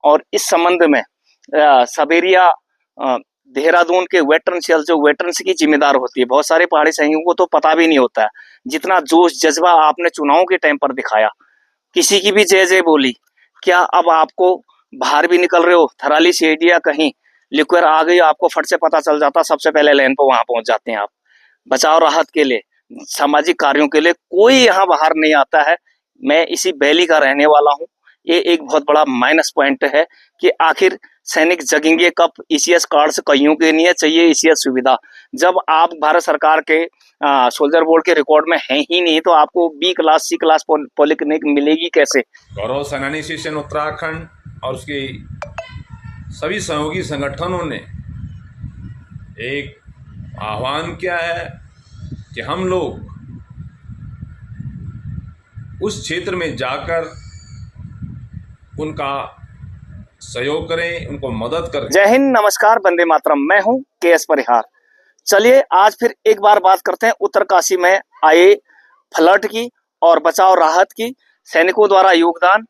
और इस संबंध में सबेरिया देहरादून के वेटरन सेल जो वेटरन्स की जिम्मेदार होती है, बहुत सारे पहाड़ी सैनिकों को तो पता भी नहीं होता है जितना जोश जज्बा आपने चुनाव के टाइम पर दिखाया, किसी की भी जय जय बोली। क्या अब आपको बाहर भी निकल रहे हो, थराली सीढ़ी या कहीं लिक्विड आ गई, आपको फट से पता चल जाता, सबसे पहले लाइन पर वहां पहुंच जाते हैं आप। बचाव राहत के लिए, सामाजिक कार्यों के लिए कोई यहाँ बाहर नहीं आता है। मैं इसी वैली का रहने वाला हूँ। ये एक बहुत बड़ा माइनस पॉइंट है कि आखिर सैनिक जगेंगे कब। ईसीएस कार्ड से कईयों के नहीं चाहिए ईसीएस सुविधा। जब आप भारत सरकार के सोल्जर बोर्ड के रिकॉर्ड में हैं ही नहीं तो आपको B class C class polyclinic मिलेगी कैसे। गौरव सेनानी एसोसिएशन उत्तराखंड और उसके सभी सहयोगी संगठनों ने एक आह्वान किया है कि हम लोग उस क्षेत्र में जाकर उनका सहयोग करें, उनको मदद करें। जय हिंद, नमस्कार, वंदे मातरम। मैं हूं केएस परिहार। चलिए आज फिर एक बार बात करते हैं उत्तरकाशी में आए फ्लड की और बचाव राहत की। सैनिकों द्वारा योगदान,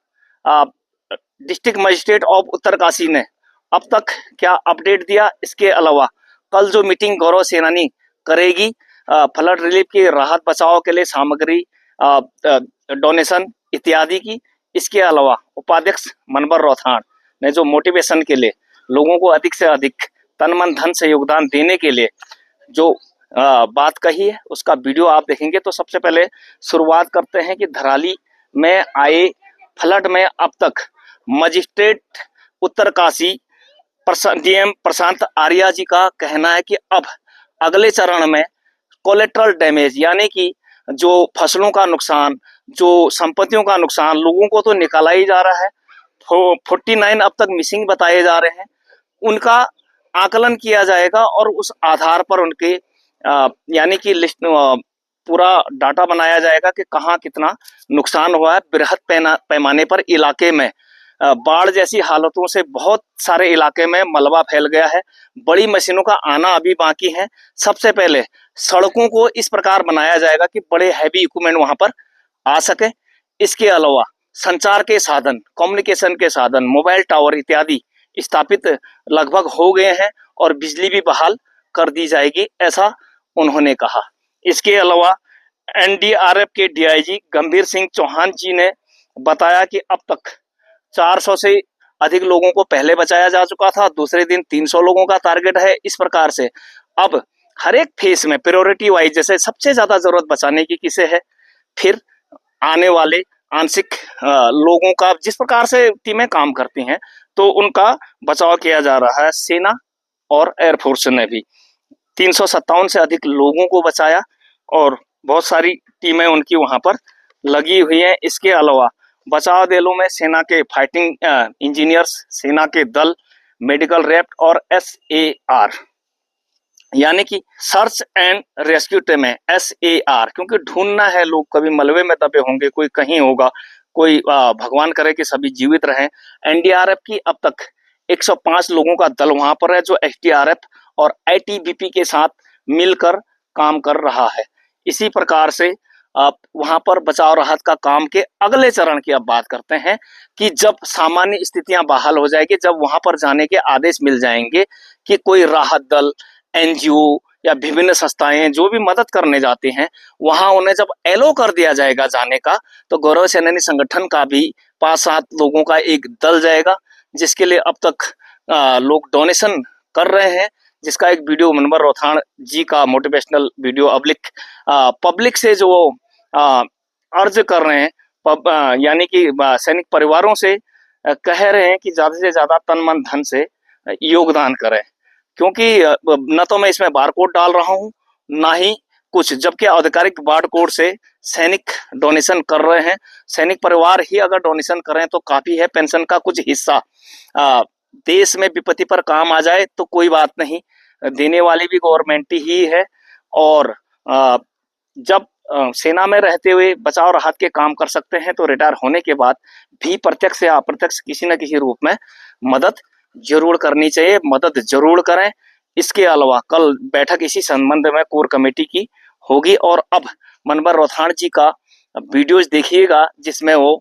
डिस्ट्रिक्ट मजिस्ट्रेट ऑफ उत्तरकाशी ने अब तक क्या अपडेट दिया, इसके अलावा कल जो मीटिंग गौरव सेनानी करेगी फ्लड रिलीफ की, राहत बचाव के लिए सामग्री डोनेशन इत्यादि की, इसके अलावा उपाध्यक्ष मनबर रौथान ने जो मोटिवेशन के लिए लोगों को अधिक से अधिक तन मन धन से योगदान देने के लिए जो बात कही है उसका वीडियो आप देखेंगे। तो सबसे पहले शुरुआत करते हैं कि धराली में आए फ्लड में अब तक मजिस्ट्रेट उत्तरकाशी डीएम प्रशांत आर्या जी का कहना है कि अब अगले चरण में कोलेट्रल डैमेज यानी कि जो फसलों का नुकसान, जो संपत्तियों का नुकसान, लोगों को तो निकाला ही जा रहा है, 49 अब तक मिसिंग बताए जा रहे हैं, उनका आकलन किया जाएगा और उस आधार पर उनके यानी कि लिस्ट पूरा डाटा बनाया जाएगा कि कहाँ कितना नुकसान हुआ है। बृहद पैमाने पर इलाके में बाढ़ जैसी हालतों से बहुत सारे इलाके में मलबा फैल गया है। बड़ी मशीनों का आना अभी बाकी है। सबसे पहले सड़कों को इस प्रकार बनाया जाएगा कि बड़े हैवी इक्विपमेंट वहां पर आ सके। इसके अलावा संचार के साधन, कम्युनिकेशन के साधन, मोबाइल टावर इत्यादि स्थापित लगभग हो गए हैं और बिजली भी बहाल कर दी जाएगी, ऐसा उन्होंने कहा। इसके अलावा एनडीआरएफ के डीआईजी गंभीर सिंह चौहान जी ने बताया कि अब तक 400 से अधिक लोगों को पहले बचाया जा चुका था, दूसरे दिन 300 लोगों का टारगेट है। इस प्रकार से अब हर एक फेस में प्रायोरिटी वाइज, जैसे सबसे ज्यादा जरूरत बचाने की किसे है, फिर आने वाले आंशिक लोगों का जिस प्रकार से टीमें काम करती हैं तो उनका बचाव किया जा रहा है। सेना और एयरफोर्स ने भी 357 से अधिक लोगों को बचाया और बहुत सारी टीमें उनकी वहां पर लगी हुई हैं। इसके अलावा बचाव दलों में सेना के फाइटिंग इंजीनियर्स, सेना के दल, मेडिकल रैप्ट और SAR यानी कि सर्च एंड रेस्क्यू टीम है, SAR, क्योंकि ढूंढना है, लोग कभी मलबे में दबे होंगे, कोई कहीं होगा, कोई भगवान करे कि सभी जीवित रहें। एनडीआरएफ की अब तक 105 लोगों का दल वहां पर है जो SDRF और ITBP के साथ मिलकर काम कर रहा है। इसी प्रकार से आप वहां पर बचाव राहत का काम के अगले चरण की अब बात करते हैं कि जब सामान्य स्थितियां बहाल हो जाएगी, जब वहां पर जाने के आदेश मिल जाएंगे कि कोई राहत दल, NGO या विभिन्न संस्थाएं जो भी मदद करने जाते हैं वहां उन्हें जब एलो कर दिया जाएगा जाने का, तो गौरव सेनानी संगठन का भी 5-7 लोगों का एक दल जाएगा जिसके लिए अब तक लोग डोनेशन कर रहे हैं, जिसका एक वीडियो मनबर रौथान जी का मोटिवेशनल वीडियो पब्लिक से जो अर्ज कर रहे हैं, यानी कि सैनिक परिवारों से कह रहे हैं कि ज्यादा से ज्यादा तन मन धन से योगदान करें, क्योंकि न तो मैं इसमें बारकोड डाल रहा हूं ना ही कुछ, जबकि आधिकारिक बारकोड से सैनिक डोनेशन कर रहे हैं। सैनिक परिवार ही अगर डोनेशन करें तो काफी है। पेंशन का कुछ हिस्सा देश में विपत्ति पर काम आ जाए तो कोई बात नहीं, देने वाली भी गवर्नमेंट ही है। और जब सेना में रहते हुए बचाव राहत के काम कर सकते हैं तो रिटायर होने के बाद भी प्रत्यक्ष या अप्रत्यक्ष किसी न किसी रूप में मदद जरूर करनी चाहिए, मदद जरूर करें। इसके अलावा कल बैठक इसी संबंध में कोर कमेटी की होगी और अब मनबर रौथान जी का वीडियोज देखिएगा जिसमें वो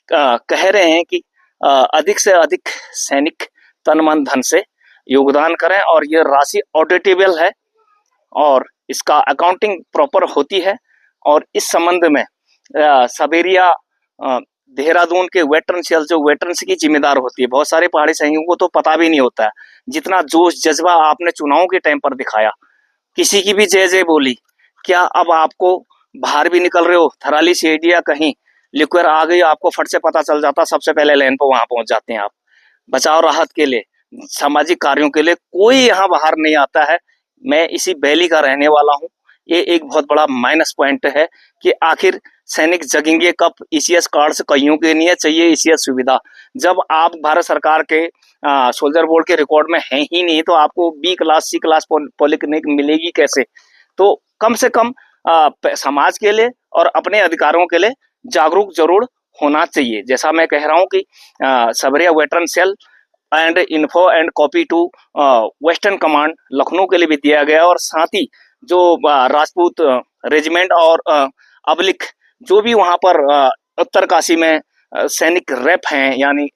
कह रहे हैं कि अधिक से अधिक सैनिक तन मन धन से योगदान करें और ये राशि ऑडिटेबल है और इसका अकाउंटिंग प्रॉपर होती है। और इस संबंध में सबेरिया देहरादून के वेटरन सेल जो वेटरन्स की जिम्मेदार होती है, बहुत सारे पहाड़ी सैनिकों को तो पता भी नहीं होता है जितना जोश जज्बा आपने चुनाव के टाइम पर दिखाया, किसी की भी जय जय बोली। क्या अब आपको बाहर भी निकल रहे हो, थराली सीडी या कहीं लिक्विड आ गई, आपको फट से पता चल जाता, सबसे पहले लाइन पर वहां पहुंच जाते हैं आप। बचाव राहत के लिए, सामाजिक कार्यों के लिए कोई यहाँ बाहर नहीं आता है। मैं इसी वैली का रहने वाला हूँ। ये एक बहुत बड़ा माइनस पॉइंट है कि आखिर सैनिक जगेंगे कब। ईसीएस कार्ड से कईयों के लिए चाहिए ईसीएस सुविधा। जब आप भारत सरकार के सोल्जर बोर्ड के रिकॉर्ड में हैं ही नहीं तो आपको B class C class polyclinic मिलेगी कैसे। तो कम से कम समाज के लिए और अपने अधिकारों के लिए जागरूक जरूर होना चाहिए। जैसा मैं कह रहा हूँ कि सबरिया veteran cell and info and copy to western command Lucknow के लिए भी दिया गया और साथ ही जो राजपूत रेजिमेंट और अबलिक जो भी वहां पर उत्तरकाशी में सैनिक रेप हैं यानी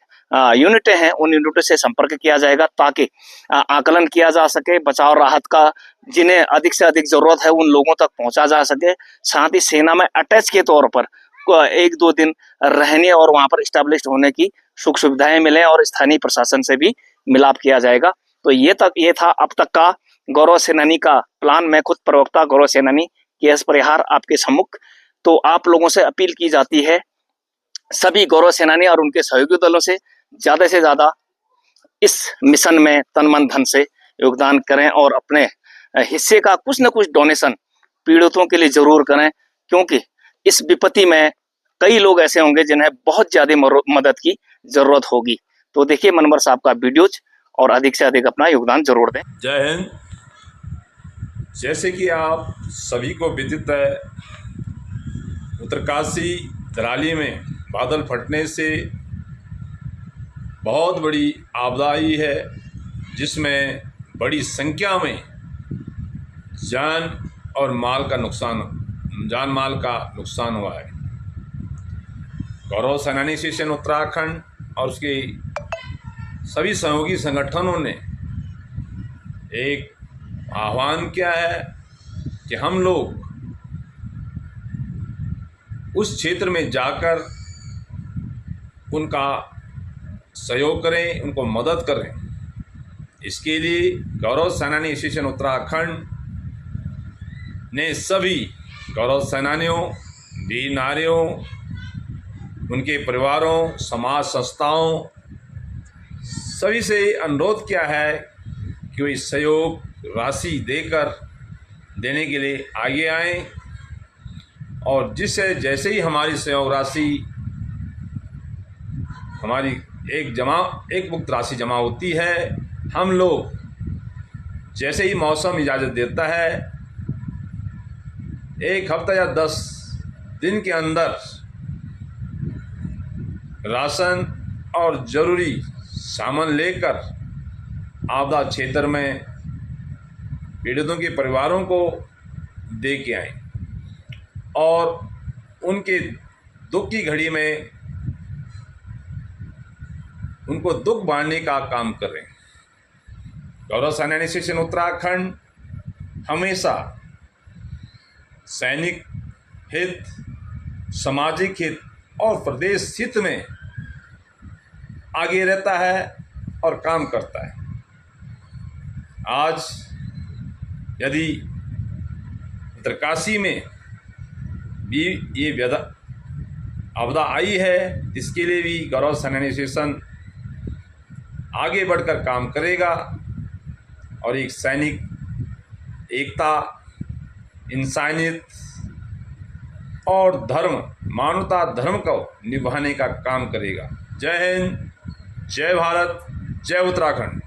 यूनिटें हैं, उन यूनिटों से संपर्क किया जाएगा ताकि आकलन किया जा सके, बचाव राहत का जिन्हें अधिक से अधिक जरूरत है उन लोगों तक पहुंचा जा सके। साथ ही सेना में अटैच के तौर पर 1-2 दिन रहने और वहां पर स्टैब्लिश्ड होने की सुख सुविधाएं मिले और स्थानीय प्रशासन से भी मिलाप किया जाएगा। तो ये था अब तक का गौरव सेनानी का प्लान। मैं खुद प्रवक्ता गौरव सेनानी केएस परिहार आपके सम्मुख। तो आप लोगों से अपील की जाती है सभी गौरव सेनानी और उनके सहयोगी दलों से ज्यादा इस मिशन में तन मन धन से योगदान करें और अपने हिस्से का कुछ न कुछ डोनेशन पीड़ितों के लिए जरूर करें, क्योंकि इस विपत्ति में कई लोग ऐसे होंगे जिन्हें बहुत ज्यादा मदद की जरूरत होगी। तो देखिए मनवर साहब का वीडियोज और अधिक से अधिक अपना योगदान जरूर दें। जय हिंद। जैसे कि आप सभी को विदित है, उत्तरकाशी थराली में बादल फटने से बहुत बड़ी आपदा आई है, जिसमें बड़ी संख्या में जान माल का नुकसान हुआ है। गौरव सेनानी एसोसिएशन उत्तराखंड और उसके सभी सहयोगी संगठनों ने एक आह्वान किया है कि हम लोग उस क्षेत्र में जाकर उनका सहयोग करें, उनको मदद करें। इसके लिए गौरव सेनानी एसोसिएशन उत्तराखंड ने सभी गौरव सेनानियों, वीर नारियों, उनके परिवारों, समाज संस्थाओं सभी से अनुरोध किया है कि वे सहयोग राशि देने के लिए आगे आएं और जैसे ही हमारी सहयोग राशि हमारी एक मुक्त राशि जमा होती है, हम लोग जैसे ही मौसम इजाज़त देता है 1 हफ्ता या 10 दिन के अंदर राशन और ज़रूरी सामान लेकर आपदा क्षेत्र में पीड़ितों के परिवारों को दे के आएं और उनके दुख की घड़ी में उनको दुख बांटने का काम करें। गौरव सेनानी एसोसिएशन उत्तराखंड हमेशा सैनिक हित, सामाजिक हित और प्रदेश हित में आगे रहता है और काम करता है। आज यदि उत्तरकाशी में भी ये आपदा आई है, इसके लिए भी गौरव सेनानी एसोसिएशन आगे बढ़कर काम करेगा और एक सैनिक एकता, इंसानियत और मानवता धर्म को निभाने का काम करेगा। जय हिंद, जय भारत, जय उत्तराखंड।